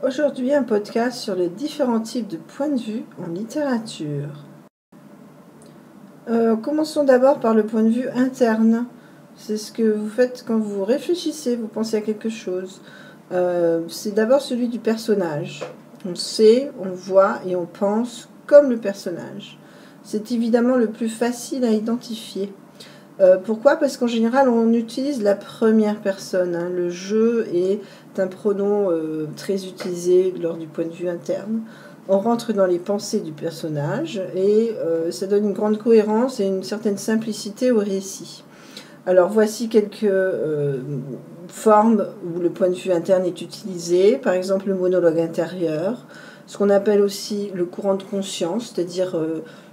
Aujourd'hui, un podcast sur les différents types de points de vue en littérature. Commençons d'abord par le point de vue interne. C'est ce que vous faites quand vous réfléchissez, vous pensez à quelque chose. C'est d'abord celui du personnage. On sait, on voit et on pense comme le personnage. C'est évidemment le plus facile à identifier. Pourquoi? Parce qu'en général, on utilise la première personne. Le je est un pronom très utilisé lors du point de vue interne. On rentre dans les pensées du personnage et ça donne une grande cohérence et une certaine simplicité au récit. Alors voici quelques formes où le point de vue interne est utilisé. Par exemple, le monologue intérieur, ce qu'on appelle aussi le courant de conscience, c'est-à-dire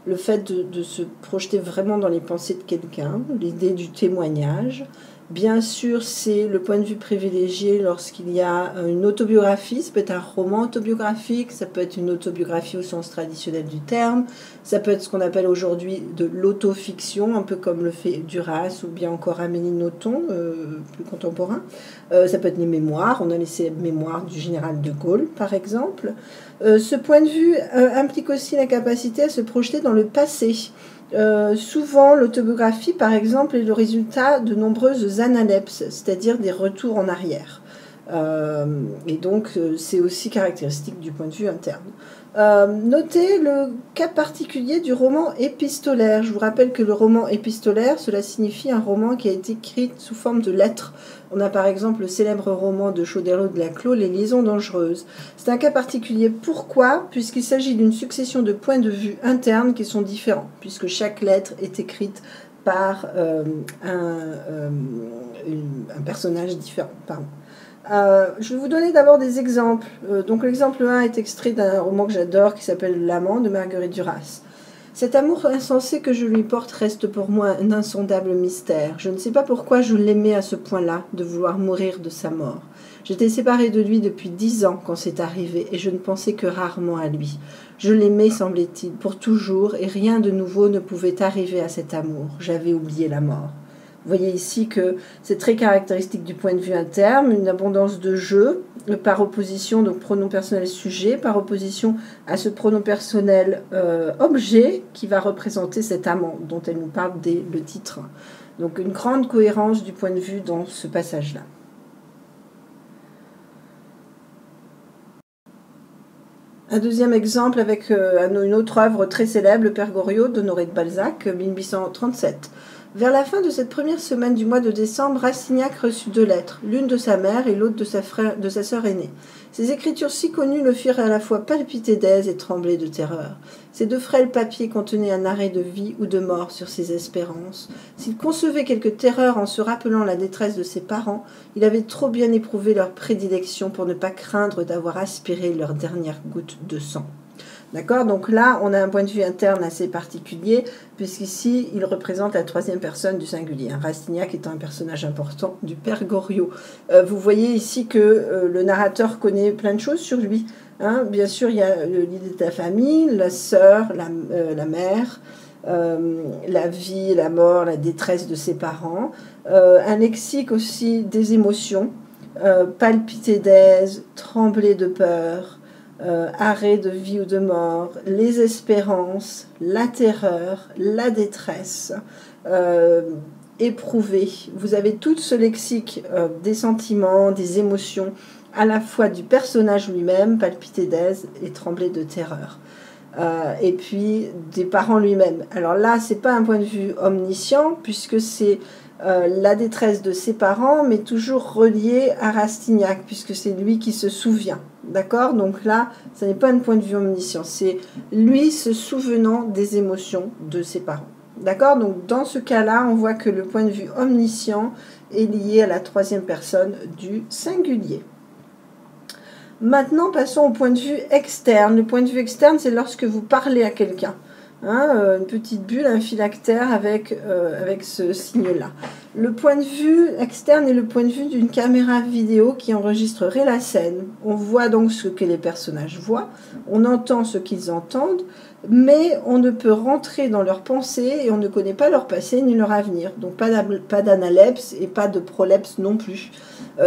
le fait de se projeter vraiment dans les pensées de quelqu'un, l'idée du témoignage. Bien sûr, c'est le point de vue privilégié lorsqu'il y a une autobiographie. Ça peut être un roman autobiographique, ça peut être une autobiographie au sens traditionnel du terme, ça peut être ce qu'on appelle aujourd'hui de l'autofiction, un peu comme le fait Duras ou bien encore Amélie Nothomb, plus contemporain. Ça peut être les mémoires, on a les mémoires du général de Gaulle par exemple. Ce point de vue implique aussi la capacité à se projeter dans le passé. Souvent, l'autobiographie, par exemple, est le résultat de nombreuses analepses, c'est-à-dire des retours en arrière. Et donc, c'est aussi caractéristique du point de vue interne. Notez le cas particulier du roman épistolaire. Je vous rappelle que le roman épistolaire, cela signifie un roman qui a été écrit sous forme de lettres. On a par exemple le célèbre roman de Choderlos de Laclos, Les liaisons dangereuses. C'est un cas particulier. Pourquoi? Puisqu'il s'agit d'une succession de points de vue internes qui sont différents, puisque chaque lettre est écrite par un personnage différent. Pardon. Je vais vous donner d'abord des exemples. Donc l'exemple 1 est extrait d'un roman que j'adore qui s'appelle L'amant de Marguerite Duras. Cet amour insensé que je lui porte reste pour moi un insondable mystère. Je ne sais pas pourquoi je l'aimais à ce point-là, de vouloir mourir de sa mort. J'étais séparée de lui depuis 10 ans quand c'est arrivé, et je ne pensais que rarement à lui. Je l'aimais, semblait-il, pour toujours, et rien de nouveau ne pouvait arriver à cet amour. J'avais oublié la mort. Vous voyez ici que c'est très caractéristique du point de vue interne, une abondance de je, par opposition, donc pronom personnel sujet, par opposition à ce pronom personnel objet qui va représenter cet amant dont elle nous parle dès le titre. Donc une grande cohérence du point de vue dans ce passage-là. Un deuxième exemple avec une autre œuvre très célèbre, Le Père Goriot d'Honoré de Balzac, 1837. Vers la fin de cette première semaine du mois de décembre, Rastignac reçut 2 lettres, l'une de sa mère et l'autre de sa sœur aînée. Ces écritures si connues le firent à la fois palpiter d'aise et trembler de terreur. Ces 2 frêles papiers contenaient un arrêt de vie ou de mort sur ses espérances. S'il concevait quelque terreur en se rappelant la détresse de ses parents, il avait trop bien éprouvé leur prédilection pour ne pas craindre d'avoir aspiré leur dernière goutte de sang. D'accord? Donc là, on a un point de vue interne assez particulier, puisqu'ici, il représente la 3e personne du singulier. Rastignac étant un personnage important du Père Goriot. Vous voyez ici que le narrateur connaît plein de choses sur lui. Bien sûr, il y a l'idée de la famille, la sœur, la mère, la vie, la mort, la détresse de ses parents. Un lexique aussi des émotions, palpiter d'aise, trembler de peur, arrêt de vie ou de mort, les espérances, la terreur, la détresse, éprouver. Vous avez tout ce lexique des sentiments, des émotions, à la fois du personnage lui-même, palpiter d'aise et trembler de terreur. Et puis des parents lui-même. Alors là, c'est pas un point de vue omniscient, puisque c'est la détresse de ses parents, mais toujours relié à Rastignac, puisque c'est lui qui se souvient. D'accord? Donc là, ce n'est pas un point de vue omniscient, c'est lui se souvenant des émotions de ses parents. D'accord? Donc dans ce cas-là, on voit que le point de vue omniscient est lié à la 3e personne du singulier. Maintenant, passons au point de vue externe. Le point de vue externe, c'est lorsque vous parlez à quelqu'un. Une petite bulle, un phylactère avec ce signe-là. Le point de vue externe est le point de vue d'une caméra vidéo qui enregistrerait la scène. On voit donc ce que les personnages voient, on entend ce qu'ils entendent, mais on ne peut rentrer dans leurs pensées et on ne connaît pas leur passé ni leur avenir. Donc pas d'analepse et pas de prolepse non plus.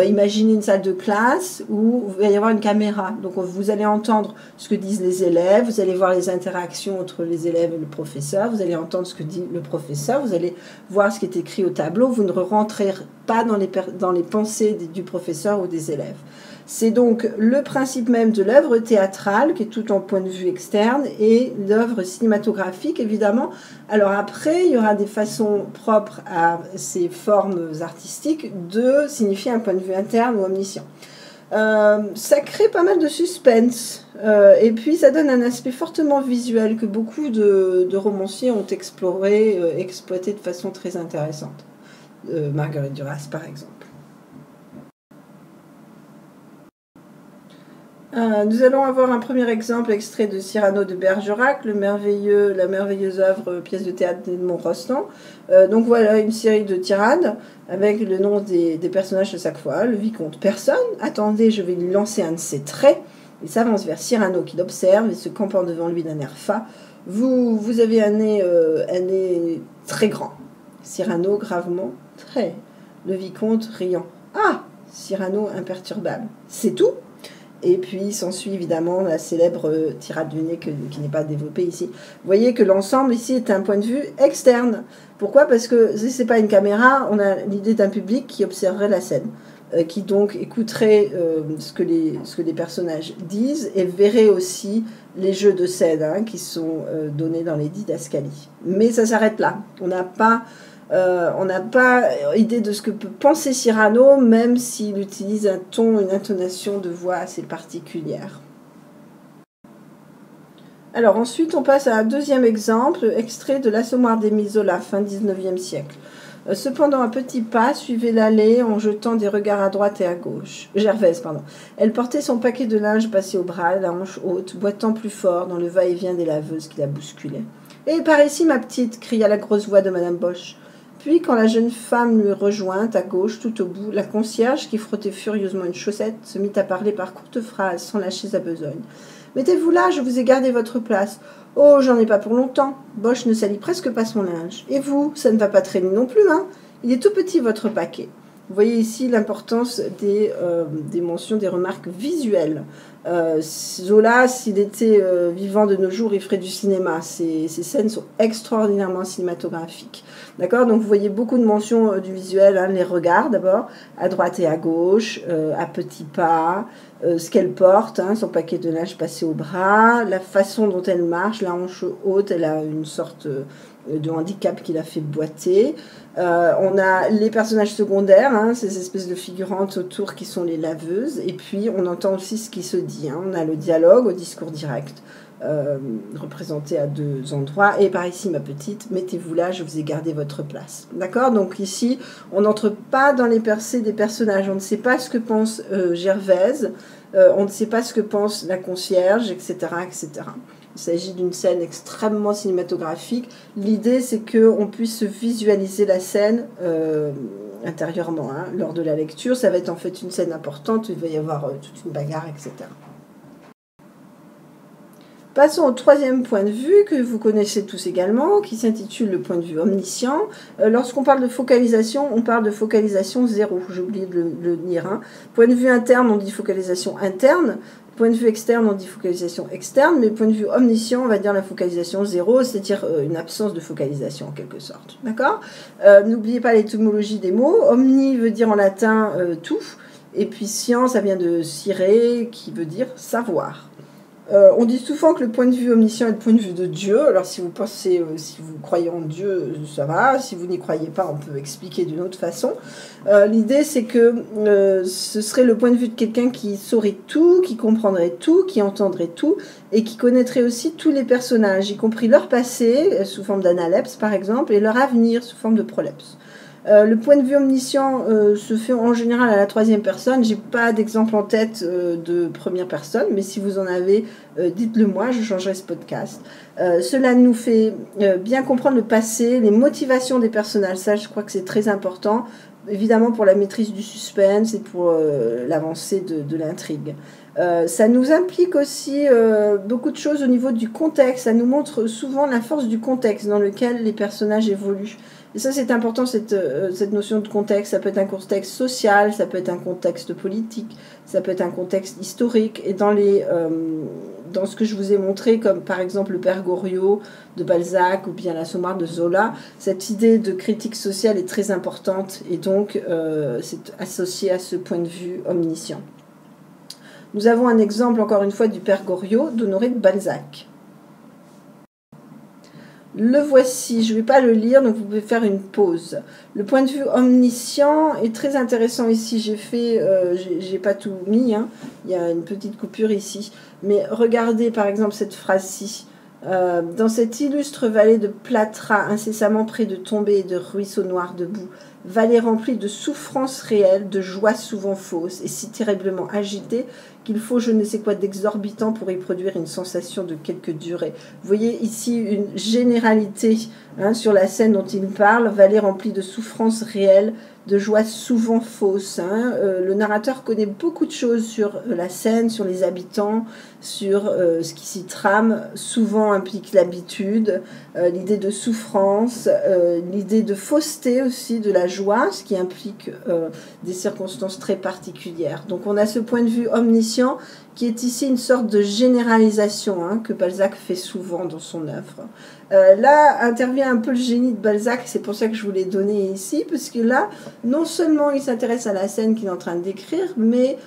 Imaginez une salle de classe où il va y avoir une caméra. Donc vous allez entendre ce que disent les élèves, vous allez voir les interactions entre les élèves et le professeur, vous allez entendre ce que dit le professeur, vous allez voir ce qui est écrit au tableau, vous ne rentrez pas dans les pensées du professeur ou des élèves. C'est donc le principe même de l'œuvre théâtrale, qui est tout en point de vue externe, et l'œuvre cinématographique, évidemment. Alors après, il y aura des façons propres à ces formes artistiques de signifier un point de vue interne ou omniscient. Ça crée pas mal de suspense, et puis ça donne un aspect fortement visuel que beaucoup de romanciers ont exploité de façon très intéressante. Marguerite Duras, par exemple. Nous allons avoir un premier exemple extrait de Cyrano de Bergerac, la merveilleuse œuvre pièce de théâtre d'Edmond Rostand. Donc voilà une série de tirades avec le nom des personnages de chaque fois. Le vicomte, personne. Attendez, je vais lui lancer un de ses traits. Il s'avance vers Cyrano qui l'observe et se campant devant lui d'un air fat. Vous avez un nez très grand. Cyrano gravement, très. Le vicomte riant. Ah, Cyrano imperturbable. C'est tout? Et puis s'ensuit évidemment la célèbre tirade du nez qui n'est pas développée ici. Vous voyez que l'ensemble ici est un point de vue externe. Pourquoi? Parce que si ce n'est pas une caméra, on a l'idée d'un public qui observerait la scène, qui donc écouterait ce que les personnages disent et verrait aussi les jeux de scène qui sont donnés dans les didascalies. Mais ça s'arrête là. On n'a pas idée de ce que peut penser Cyrano, même s'il utilise un ton, une intonation de voix assez particulière. Alors ensuite, on passe à un deuxième exemple, extrait de l'Assommoir d'Émile Zola, fin 19e siècle. Cependant, un petit pas suivait l'allée en jetant des regards à droite et à gauche. Gervaise, pardon. Elle portait son paquet de linge passé au bras, la hanche haute, boitant plus fort dans le va-et-vient des laveuses qui la bousculaient. « Et par ici, ma petite !» cria la grosse voix de Madame Boche. Puis, quand la jeune femme lui rejoint, à gauche, tout au bout, la concierge, qui frottait furieusement une chaussette, se mit à parler par courtes phrases, sans lâcher sa besogne. « Mettez-vous là, je vous ai gardé votre place. »« Oh, j'en ai pas pour longtemps. Boche ne salit presque pas son linge. Et vous, ça ne va pas traîner non plus, hein? Il est tout petit, votre paquet. » Vous voyez ici l'importance des mentions, des remarques visuelles. Zola, s'il était vivant de nos jours, il ferait du cinéma. Ces scènes sont extraordinairement cinématographiques. D'accord? Donc vous voyez beaucoup de mentions du visuel, les regards d'abord, à droite et à gauche, à petits pas, ce qu'elle porte, son paquet de linge passé au bras, la façon dont elle marche, la hanche haute, elle a une sorte de handicap qui la fait boiter. On a les personnages secondaires, ces espèces de figurantes autour qui sont les laveuses, et puis on entend aussi ce qui se dit. On a le dialogue au discours direct, représenté à deux endroits. Et par ici, ma petite, mettez-vous là, je vous ai gardé votre place. D'accord? Donc ici, on n'entre pas dans les percées des personnages. On ne sait pas ce que pense Gervaise, on ne sait pas ce que pense la concierge, etc., etc. Il s'agit d'une scène extrêmement cinématographique. L'idée, c'est qu'on puisse visualiser la scène intérieurement. Lors de la lecture, ça va être en fait une scène importante, il va y avoir toute une bagarre, etc. Passons au troisième point de vue que vous connaissez tous également, qui s'intitule le point de vue omniscient. Lorsqu'on parle de focalisation, on parle de focalisation zéro. J'ai oublié de le dire. Point de vue interne, on dit focalisation interne. Point de vue externe, on dit focalisation externe. Mais point de vue omniscient, on va dire la focalisation zéro, c'est-à-dire une absence de focalisation en quelque sorte. D'accord? N'oubliez pas l'étymologie des mots. Omni veut dire en latin tout. Et puis science, ça vient de scire, qui veut dire savoir. On dit souvent que le point de vue omniscient est le point de vue de Dieu. Alors si vous pensez, si vous croyez en Dieu, ça va. Si vous n'y croyez pas, on peut expliquer d'une autre façon. L'idée, c'est que ce serait le point de vue de quelqu'un qui saurait tout, qui comprendrait tout, qui entendrait tout, et qui connaîtrait aussi tous les personnages, y compris leur passé, sous forme d'analepse par exemple, et leur avenir, sous forme de prolepse. Le point de vue omniscient se fait en général à la troisième personne. J'ai pas d'exemple en tête de première personne, mais si vous en avez, dites-le moi, je changerai ce podcast. Cela nous fait bien comprendre le passé, les motivations des personnages. Ça, je crois que c'est très important. évidemment pour la maîtrise du suspense et pour l'avancée de l'intrigue. Ça nous implique aussi beaucoup de choses au niveau du contexte. Ça nous montre souvent la force du contexte dans lequel les personnages évoluent. Et ça, c'est important, cette notion de contexte. Ça peut être un contexte social, ça peut être un contexte politique, ça peut être un contexte historique. Et dans ce que je vous ai montré, comme par exemple le Père Goriot de Balzac ou bien l'Assommoir de Zola, cette idée de critique sociale est très importante et donc c'est associé à ce point de vue omniscient. Nous avons un exemple, encore une fois, du Père Goriot d'Honoré de Balzac. Le voici, je ne vais pas le lire, donc vous pouvez faire une pause. Le point de vue omniscient est très intéressant ici. J'ai pas tout mis, hein. Il y a une petite coupure ici. Mais regardez par exemple cette phrase-ci. Dans cette illustre vallée de plâtras incessamment près de tombées et de ruisseaux noirs de boue, vallée remplie de souffrances réelles, de joies souvent fausses et si terriblement agitées qu'il faut je ne sais quoi d'exorbitant pour y produire une sensation de quelque durée. Vous voyez ici une généralité sur la scène dont il parle, vallée remplie de souffrances réelles, de joies souvent fausses. Le narrateur connaît beaucoup de choses sur la scène, sur les habitants, sur ce qui s'y trame. Souvent implique l'habitude, l'idée de souffrance, l'idée de fausseté aussi, de la joie, ce qui implique des circonstances très particulières. Donc on a ce point de vue omniscient qui est ici une sorte de généralisation que Balzac fait souvent dans son œuvre. Là intervient un peu le génie de Balzac, c'est pour ça que je vous l'ai donné ici, parce que là, non seulement il s'intéresse à la scène qu'il est en train de décrire, mais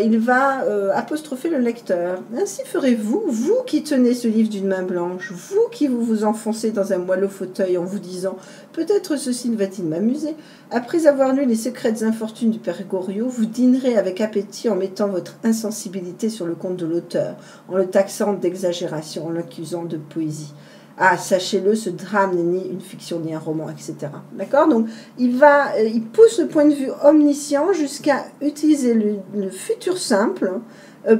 il va apostropher le lecteur. Ainsi ferez-vous, vous qui tenez ce livre d'une main blanche, vous qui vous enfoncez dans un moelleux fauteuil en vous disant « Peut-être ceci va-t-il m'amuser ?» Après avoir lu les secrètes infortunes du Père Goriot, vous dînerez avec appétit en mettant votre insensibilité sur le compte de l'auteur, en le taxant d'exagération, en l'accusant de poésie. Ah, sachez-le, ce drame n'est ni une fiction ni un roman, etc. D'accord? Donc, il pousse le point de vue omniscient jusqu'à utiliser le futur simple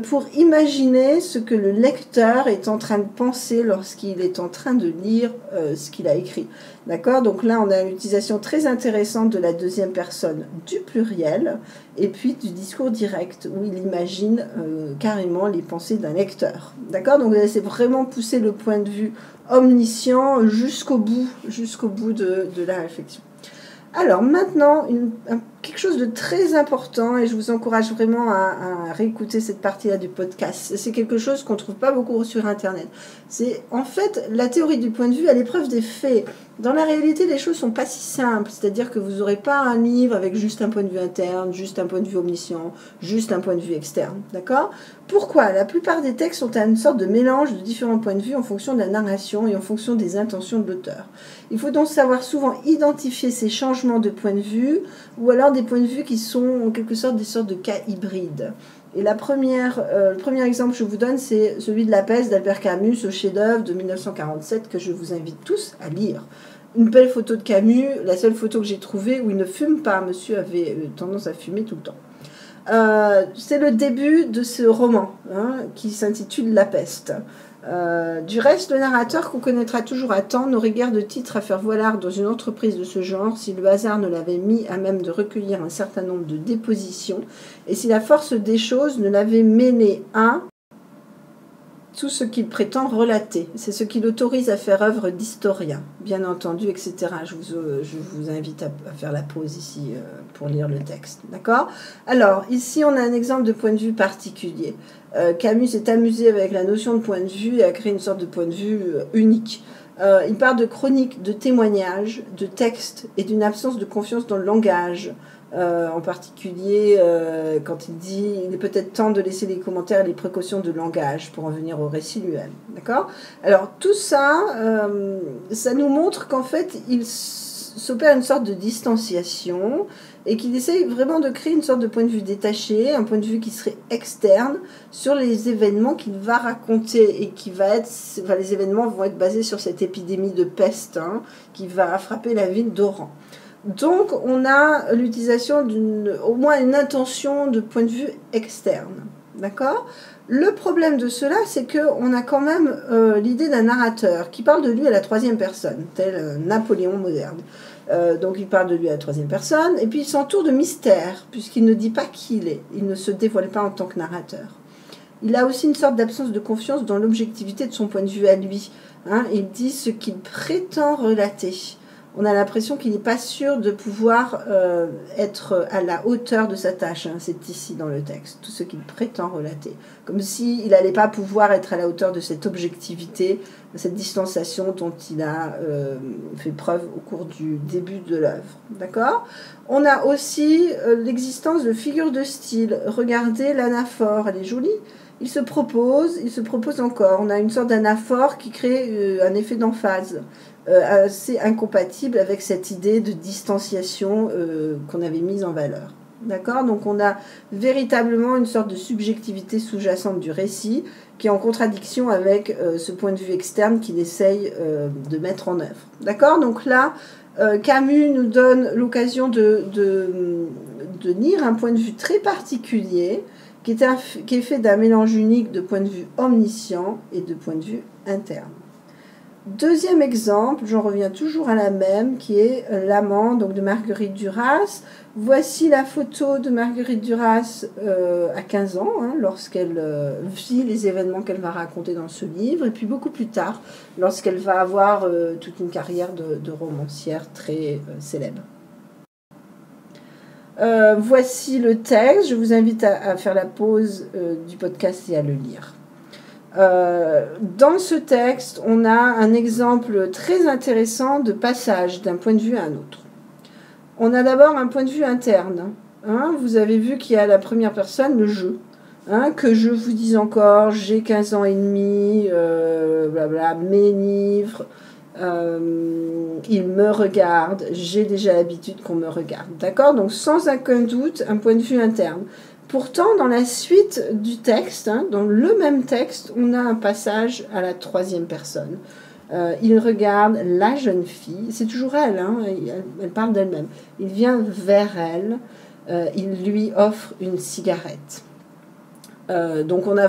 pour imaginer ce que le lecteur est en train de penser lorsqu'il est en train de lire ce qu'il a écrit. D'accord? Donc là, on a une utilisation très intéressante de la deuxième personne du pluriel et puis du discours direct où il imagine carrément les pensées d'un lecteur. D'accord? Donc c'est vraiment pousser le point de vue omniscient jusqu'au bout de la réflexion. Alors maintenant, quelque chose de très important, et je vous encourage vraiment à réécouter cette partie-là du podcast. C'est quelque chose qu'on ne trouve pas beaucoup sur Internet. C'est en fait la théorie du point de vue à l'épreuve des faits. Dans la réalité, les choses ne sont pas si simples. C'est-à-dire que vous n'aurez pas un livre avec juste un point de vue interne, juste un point de vue omniscient, juste un point de vue externe. D'accord ? Pourquoi ? La plupart des textes sont une sorte de mélange de différents points de vue en fonction de la narration et en fonction des intentions de l'auteur. Il faut donc savoir souvent identifier ces changements de point de vue ou alors des points de vue qui sont en quelque sorte des sortes de cas hybrides. Et le premier exemple que je vous donne, c'est celui de La Peste d'Albert Camus, ce chef-d'œuvre de 1947 que je vous invite tous à lire. Une belle photo de Camus, la seule photo que j'ai trouvée où il ne fume pas. Monsieur avait tendance à fumer tout le temps. C'est le début de ce roman qui s'intitule La Peste. Du reste, le narrateur, qu'on connaîtra toujours à temps, n'aurait guère de titre à faire voilard dans une entreprise de ce genre si le hasard ne l'avait mis à même de recueillir un certain nombre de dépositions et si la force des choses ne l'avait mêlé à tout ce qu'il prétend relater. C'est ce qui l'autorise à faire œuvre d'historien, bien entendu, etc. Je vous invite à faire la pause ici pour lire le texte. D'accord ? Alors, ici, on a un exemple de point de vue particulier. Camus s'est amusé avec la notion de point de vue et a créé une sorte de point de vue unique. Il parle de chroniques, de témoignages, de textes et d'une absence de confiance dans le langage. En particulier quand il dit il est peut-être temps de laisser les commentaires et les précautions de langage pour en venir au récit lui-même. D'accord ? Alors tout ça, ça nous montre qu'en fait il s'opère une sorte de distanciation et qu'il essaye vraiment de créer une sorte de point de vue détaché, un point de vue qui serait externe sur les événements qu'il va raconter et qui va être, les événements vont être basés sur cette épidémie de peste qui va frapper la ville d'Oran. Donc, on a l'utilisation au moins une intention de point de vue externe. D'accord ? Le problème de cela, c'est qu'on a quand même l'idée d'un narrateur qui parle de lui à la troisième personne, tel Napoléon moderne. Donc il parle de lui à la troisième personne. Et puis il s'entoure de mystère, puisqu'il ne dit pas qui il est. Il ne se dévoile pas en tant que narrateur. Il a aussi une sorte d'absence de confiance dans l'objectivité de son point de vue à lui. Hein. Il dit ce qu'il prétend relater. On a l'impression qu'il n'est pas sûr de pouvoir être à la hauteur de sa tâche. Hein. C'est ici dans le texte, tout ce qu'il prétend relater. Comme s'il n'allait pas pouvoir être à la hauteur de cette objectivité, de cette distanciation dont il a fait preuve au cours du début de l'œuvre. D'accord ? On a aussi l'existence de figures de style. Regardez l'anaphore, elle est jolie. Il se propose encore. On a une sorte d'anaphore qui crée un effet d'emphase. Assez incompatible avec cette idée de distanciation qu'on avait mise en valeur. D'accord ? Donc on a véritablement une sorte de subjectivité sous-jacente du récit qui est en contradiction avec ce point de vue externe qu'il essaye de mettre en œuvre. D'accord ? Donc là, Camus nous donne l'occasion de lire un point de vue très particulier qui est fait d'un mélange unique de point de vue omniscient et de point de vue interne. Deuxième exemple, j'en reviens toujours à la même, qui est l'amant donc de Marguerite Duras. Voici la photo de Marguerite Duras à 15 ans, hein, lorsqu'elle vit les événements qu'elle va raconter dans ce livre, et puis beaucoup plus tard, lorsqu'elle va avoir toute une carrière de romancière très célèbre. Voici le texte, je vous invite à faire la pause du podcast et à le lire. Dans ce texte, on a un exemple très intéressant de passage d'un point de vue à un autre. On a d'abord un point de vue interne. Hein, vous avez vu qu'il y a la première personne, le jeu. Hein, que je vous dise encore, j'ai 15 ans et demi, blabla, mes livres, il me regarde, j'ai déjà l'habitude qu'on me regarde. D'accord ? Donc sans aucun doute, un point de vue interne. Pourtant, dans la suite du texte, hein, dans le même texte, on a un passage à la troisième personne. Il regarde la jeune fille, c'est toujours elle, hein, elle parle d'elle-même. Il vient vers elle, il lui offre une cigarette. Donc on a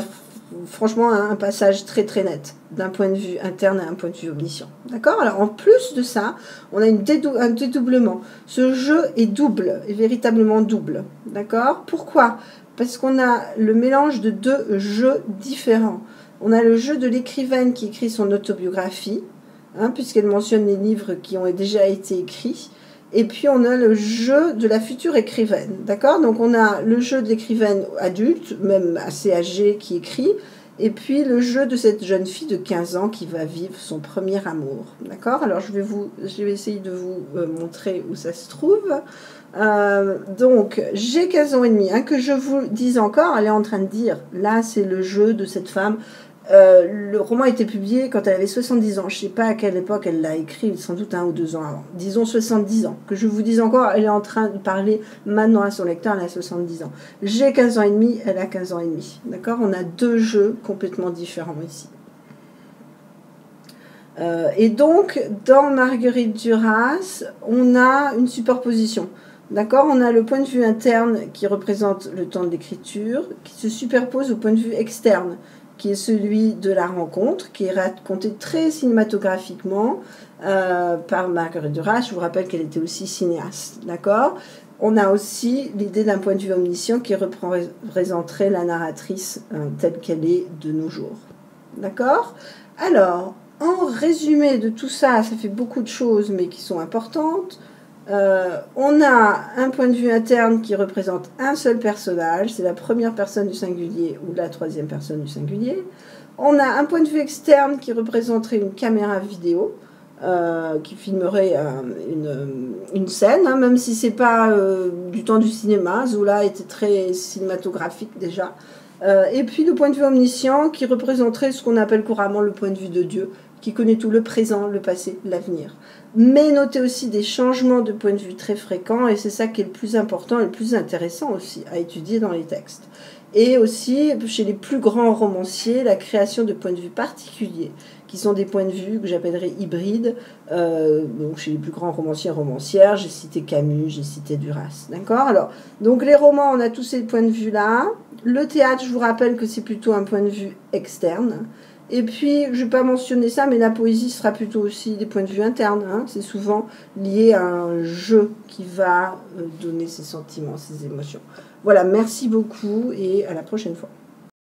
franchement un passage très très net, d'un point de vue interne à un point de vue omniscient. D'accord ? Alors en plus de ça, on a un dédoublement. Ce jeu est double, est véritablement double. D'accord ? Pourquoi ? Parce qu'on a le mélange de deux jeux différents. On a le jeu de l'écrivaine qui écrit son autobiographie, hein, puisqu'elle mentionne les livres qui ont déjà été écrits. Et puis on a le jeu de la future écrivaine, d'accord ? Donc on a le jeu de l'écrivaine adulte, même assez âgée, qui écrit, et puis le jeu de cette jeune fille de 15 ans qui va vivre son premier amour, d'accord ? Alors je vais essayer de vous montrer où ça se trouve. Donc j'ai 15 ans et demi, hein, que je vous dise encore, elle est en train de dire, là c'est le jeu de cette femme. Le roman a été publié quand elle avait 70 ans. Je ne sais pas à quelle époque elle l'a écrit, sans doute 1 ou 2 ans avant. Disons 70 ans. Que je vous dise encore, elle est en train de parler maintenant à son lecteur, elle a 70 ans. J'ai 15 ans et demi, elle a 15 ans et demi. D'accord ? On a deux jeux complètement différents ici. Et donc, dans Marguerite Duras, on a une superposition. D'accord ? On a le point de vue interne qui représente le temps de l'écriture, qui se superpose au point de vue externe, qui est celui de la rencontre, qui est raconté très cinématographiquement par Marguerite Duras. Je vous rappelle qu'elle était aussi cinéaste, d'accord ? On a aussi l'idée d'un point de vue omniscient qui représenterait la narratrice telle qu'elle est de nos jours, d'accord ? Alors, en résumé de tout ça, ça fait beaucoup de choses, mais qui sont importantes. On a un point de vue interne qui représente un seul personnage, c'est la première personne du singulier ou la troisième personne du singulier. On a un point de vue externe qui représenterait une caméra vidéo qui filmerait une scène, hein, même si c'est pas du temps du cinéma. Zola était très cinématographique déjà. Et puis le point de vue omniscient qui représenterait ce qu'on appelle couramment le point de vue de Dieu, qui connaît tout le présent, le passé, l'avenir. Mais notez aussi des changements de point de vue très fréquents, et c'est ça qui est le plus important et le plus intéressant aussi à étudier dans les textes. Et aussi, chez les plus grands romanciers, la création de points de vue particuliers, qui sont des points de vue que j'appellerais hybrides. Donc chez les plus grands romanciers et romancières, j'ai cité Camus, j'ai cité Duras. D'accord ? Alors, donc les romans, on a tous ces points de vue-là. Le théâtre, je vous rappelle que c'est plutôt un point de vue externe. Et puis, je ne vais pas mentionner ça, mais la poésie sera plutôt aussi des points de vue internes. Hein. C'est souvent lié à un jeu qui va donner ses sentiments, ses émotions. Voilà, merci beaucoup et à la prochaine fois.